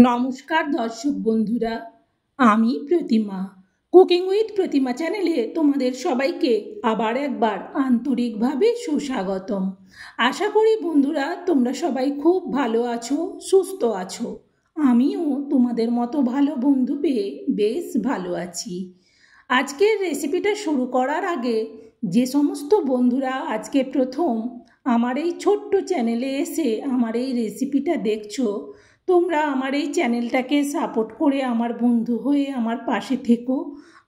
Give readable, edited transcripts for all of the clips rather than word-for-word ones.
নমস্কার দর্শক বন্ধুরা, আমি প্রতিমা। কুকিং উইথ প্রতিমা চ্যানেলে তোমাদের সবাইকে আবার একবার আন্তরিকভাবে সুস্বাগতম। আশা করি বন্ধুরা তোমরা সবাই খুব ভালো আছো, সুস্থ আছো। আমিও তোমাদের মতো ভালো বন্ধু পেয়ে বেশ ভালো আছি। আজকের রেসিপিটা শুরু করার আগে যে সমস্ত বন্ধুরা আজকে প্রথম আমার এই ছোট্ট চ্যানেলে এসে আমার এই রেসিপিটা দেখছো, তোমরা আমার এই চ্যানেলটাকে সাপোর্ট করে আমার বন্ধু হয়ে আমার পাশে থেকো।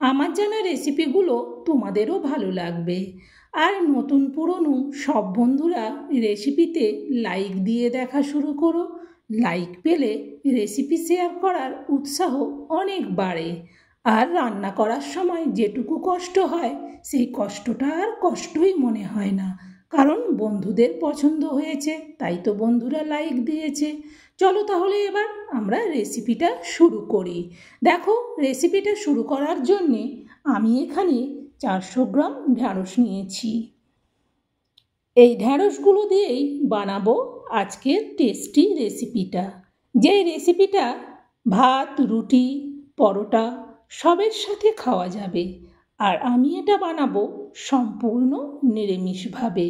আমার জানা রেসিপিগুলো তোমাদেরও ভালো লাগবে। আর নতুন পুরনো সব বন্ধুরা রেসিপিতে লাইক দিয়ে দেখা শুরু করো। লাইক পেলে রেসিপি শেয়ার করার উৎসাহ অনেক বাড়ে। আর রান্না করার সময় যেটুকু কষ্ট হয় সেই কষ্টটা আর কষ্টই মনে হয় না, কারণ বন্ধুদের পছন্দ হয়েছে, তাই তো বন্ধুরা লাইক দিয়েছে। চলো তাহলে এবার আমরা রেসিপিটা শুরু করি। দেখো, রেসিপিটা শুরু করার জন্যে আমি এখানে 400 গ্রাম ঢ্যাঁড়স নিয়েছি। এই ঢ্যাঁড়সগুলো দিয়েই বানাবো আজকের টেস্টি রেসিপিটা। যেই রেসিপিটা ভাত, রুটি, পরোটা সবের সাথে খাওয়া যাবে। আর আমি এটা বানাবো সম্পূর্ণ নিরামিষভাবে,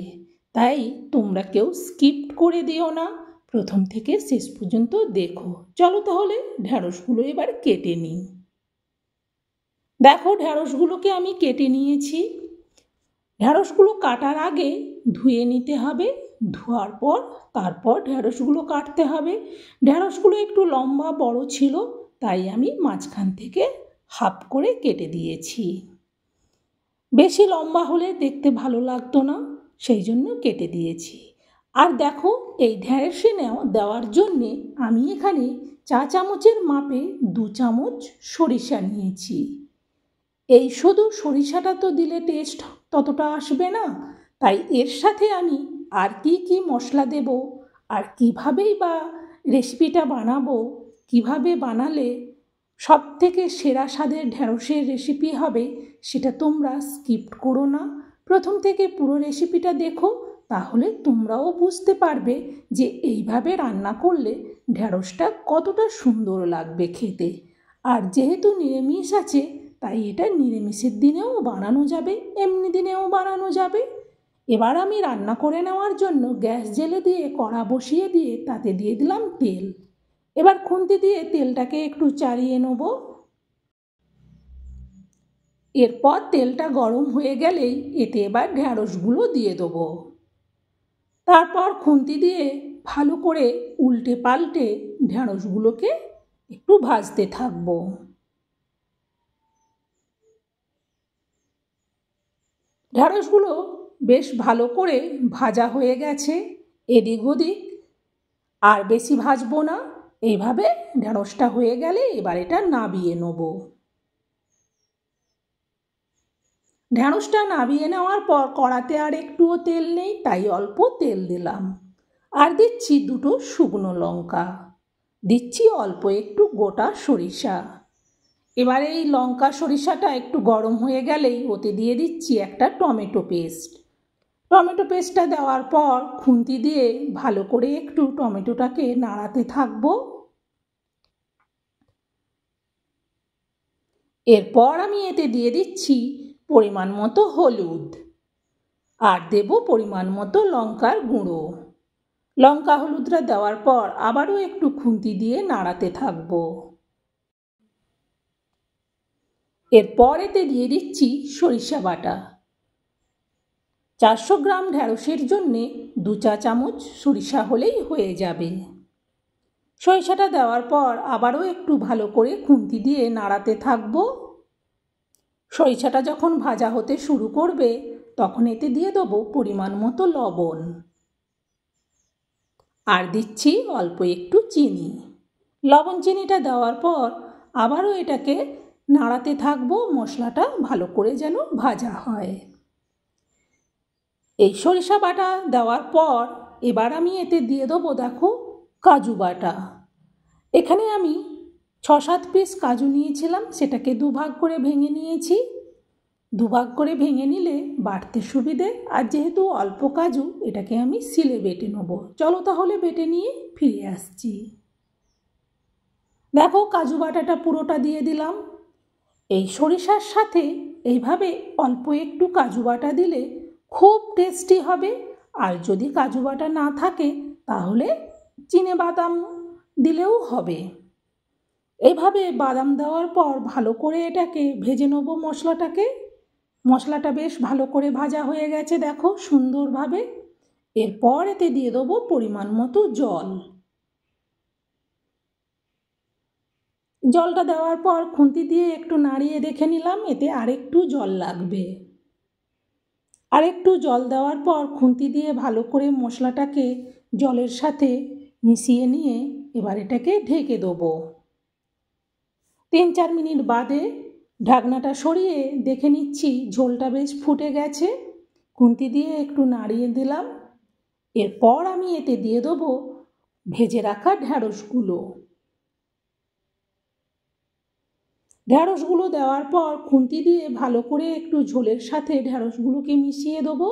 তাই তোমরা কেউ স্কিপ করে দিও না, প্রথম থেকে শেষ পর্যন্ত দেখো। চলো তাহলে ঢ্যাঁড়সগুলো এবার কেটে নিই। দেখো, ঢ্যাঁড়সগুলোকে আমি কেটে নিয়েছি। ঢ্যাঁড়সগুলো কাটার আগে ধুয়ে নিতে হবে। ধোয়ার পর তারপর ঢ্যাঁড়সগুলো কাটতে হবে। ঢ্যাঁড়সগুলো একটু লম্বা বড় ছিল, তাই আমি মাঝখান থেকে হাফ করে কেটে দিয়েছি। বেশি লম্বা হলে দেখতে ভালো লাগতো না, সেই জন্য কেটে দিয়েছি। আর দেখো, এই ঢ্যাঁড়সে দেওয়ার জন্যে আমি এখানে 4 চামচের মাপে 2 চামচ সরিষা নিয়েছি। এই শুধু সরিষাটা তো দিলে টেস্ট ততটা আসবে না, তাই এর সাথে আমি আর কি মশলা দেব, আর কিভাবেই বা রেসিপিটা বানাবো, কিভাবে বানালে সব থেকে সেরা স্বাদের ঢ্যাঁড়সের রেসিপি হবে, সেটা তোমরা স্কিপ করো না, প্রথম থেকে পুরো রেসিপিটা দেখো। তাহলে তোমরাও বুঝতে পারবে যে এইভাবে রান্না করলে ঢ্যাঁড়সটা কতটা সুন্দর লাগবে খেতে। আর যেহেতু নিরামিষ আছে, তাই এটা নিরামিষের দিনেও বানানো যাবে, এমনি দিনেও বানানো যাবে। এবার আমি রান্না করে নেওয়ার জন্য গ্যাস জ্বেলে দিয়ে কড়া বসিয়ে দিয়ে তাতে দিয়ে দিলাম তেল। এবার খুন্তি দিয়ে তেলটাকে একটু চালিয়ে নেব। এরপর তেলটা গরম হয়ে গেলেই এতে এবার ঢ্যাঁড়সগুলো দিয়ে দেবো। তারপর খুন্তি দিয়ে ভালো করে উল্টে পাল্টে ঢ্যাঁড়সগুলোকে একটু ভাজতে থাকবো। ঢ্যাঁড়সগুলো বেশ ভালো করে ভাজা হয়ে গেছে এদিক ওদিক, আর বেশি ভাজবো না। এইভাবে ঢ্যাঁড়সটা হয়ে গেলে এবার এটা নাবিয়ে নেব। ঢ্যাঁড়সটা নাবিয়ে নেওয়ার পর কড়াতে আর একটুও তেল নেই, তাই অল্প তেল দিলাম। আর দিচ্ছি 2টো শুকনো লঙ্কা, দিচ্ছি অল্প একটু গোটা সরিষা। এবার এই লঙ্কা সরিষাটা একটু গরম হয়ে গেলেই ওতে দিয়ে দিচ্ছি একটা টমেটো পেস্ট। টমেটো পেস্টটা দেওয়ার পর খুন্তি দিয়ে ভালো করে একটু টমেটোটাকে নাড়াতে থাকবো। এরপর আমি এতে দিয়ে দিচ্ছি পরিমাণ মতো হলুদ, আর দেব পরিমাণ মতো লঙ্কার গুঁড়ো। লঙ্কা হলুদটা দেওয়ার পর আবারও একটু খুন্তি দিয়ে নাড়াতে থাকবো। এরপর এতে দিয়ে দিচ্ছি সরিষা বাটা। 400 গ্রাম ঢ্যাঁড়সের জন্যে 2 চা চামচ সরিষা হলেই হয়ে যাবে। সরিষাটা দেওয়ার পর আবারও একটু ভালো করে খুন্তি দিয়ে নাড়াতে থাকবো। সরিষাটা যখন ভাজা হতে শুরু করবে, তখন এতে দিয়ে দেবো পরিমাণ মতো লবণ, আর দিচ্ছি অল্প একটু চিনি। লবণ চিনিটা দেওয়ার পর আবারও এটাকে নাড়াতে থাকবো, মশলাটা ভালো করে যেন ভাজা হয়। এই সরিষা বাটা দেওয়ার পর এবার আমি এতে দিয়ে দেবো, দেখো, কাজু বাটা। এখানে আমি 6-7 পিস কাজু নিয়েছিলাম, সেটাকে 2 ভাগ করে ভেঙে নিয়েছি। 2 ভাগ করে ভেঙে নিলে বাটতে সুবিধে, আর যেহেতু অল্প কাজু, এটাকে আমি শিলে বেটে নেব। চলো তাহলে বেটে নিয়ে ফিরে আসছি। দেখো কাজু বাটাটা পুরোটা দিয়ে দিলাম। এই সরিষার সাথে এইভাবে অল্প একটু কাজু বাটা দিলে খুব টেস্টি হবে। আর যদি কাজু বাটা না থাকে তাহলে চিনে বাদাম দিলেও হবে। এইভাবে বাদাম দেওয়ার পর ভালো করে এটাকে ভেজে নেব মশলাটাকে। মশলাটা বেশ ভালো করে ভাজা হয়ে গেছে দেখো সুন্দরভাবে। এরপর এতে দিয়ে দেবো পরিমাণ মতো জল। জলটা দেওয়ার পর খুন্তি দিয়ে একটু নাড়িয়ে দেখে নিলাম এতে আরেকটু জল লাগবে। আরেকটু জল দেওয়ার পর খুন্তি দিয়ে ভালো করে মশলাটাকে জলের সাথে মিশিয়ে নিয়ে এবার এটাকে ঢেকে দেবো। 3-4 মিনিট বাদে ঢাকনাটা সরিয়ে দেখে নিচ্ছি ঝোলটা বেশ ফুটে গেছে। খুন্তি দিয়ে একটু নাড়িয়ে দিলাম। এরপর আমি এতে দিয়ে দেবো ভেজে রাখা ঢ্যাঁড়সগুলো। ঢ্যাঁড়সগুলো দেওয়ার পর খুন্তি দিয়ে ভালো করে একটু ঝোলের সাথে ঢ্যাঁড়সগুলোকে মিশিয়ে দেবো।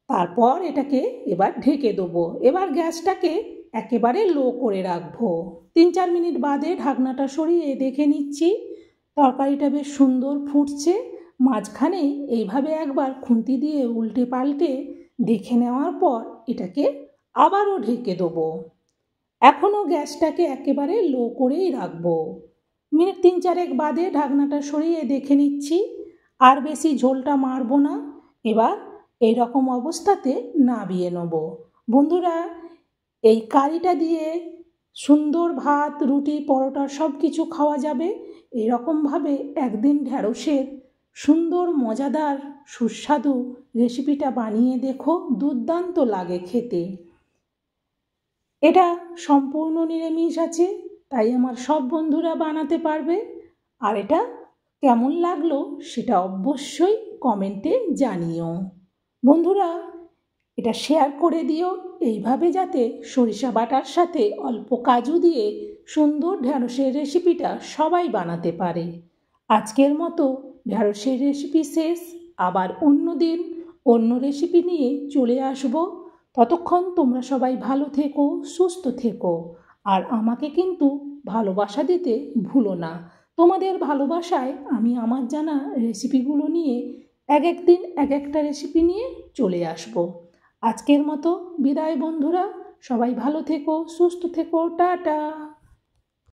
তারপর এটাকে এবার ঢেকে দেবো। এবার গ্যাসটাকে একেবারে লো করে রাখবো। 3-4 মিনিট বাদে ঢাকনাটা সরিয়ে দেখে নিচ্ছি তরকারিটা বেশ সুন্দর ফুটছে। মাঝখানে এইভাবে একবার খুন্তি দিয়ে উল্টে পাল্টে দেখে নেওয়ার পর এটাকে আবারও ঢেকে দেবো। এখনও গ্যাসটাকে একেবারে লো করেই রাখবো। মিনিট 3-4 বাদে ঢাকনাটা সরিয়ে দেখে নিচ্ছি আর বেশি ঝোলটা মারবো না। এবার এই রকম অবস্থাতে নামিয়ে নেব। বন্ধুরা এই কারিটা দিয়ে সুন্দর ভাত রুটি পরোটা সব কিছু খাওয়া যাবে। এরকমভাবে একদিন ঢ্যাঁড়সের সুন্দর মজাদার সুস্বাদু রেসিপিটা বানিয়ে দেখো, দুর্দান্ত লাগে খেতে। এটা সম্পূর্ণ নিরামিষ আছে, তাই আমার সব বন্ধুরা বানাতে পারবে। আর এটা কেমন লাগলো সেটা অবশ্যই কমেন্টে জানিও। বন্ধুরা এটা শেয়ার করে দিও এইভাবে যাতে সরিষা বাটার সাথে অল্প কাজু দিয়ে সুন্দর ঢ্যাঁড়সের রেসিপিটা সবাই বানাতে পারে। আজকের মতো ঢ্যাঁড়সের রেসিপি শেষ। আবার অন্য দিন অন্য রেসিপি নিয়ে চলে আসব। ততক্ষণ তোমরা সবাই ভালো থেকো, সুস্থ থেকো। আর আমাকে কিন্তু ভালোবাসা দিতে ভুলো না। তোমাদের ভালোবাসায় আমি আমার জানা রেসিপিগুলো নিয়ে এক দিন এক একটা রেসিপি নিয়ে চলে আসব। আজকের মতো বিদায় বন্ধুরা, সবাই ভালো থেকো, সুস্থ থেকো, টাটা।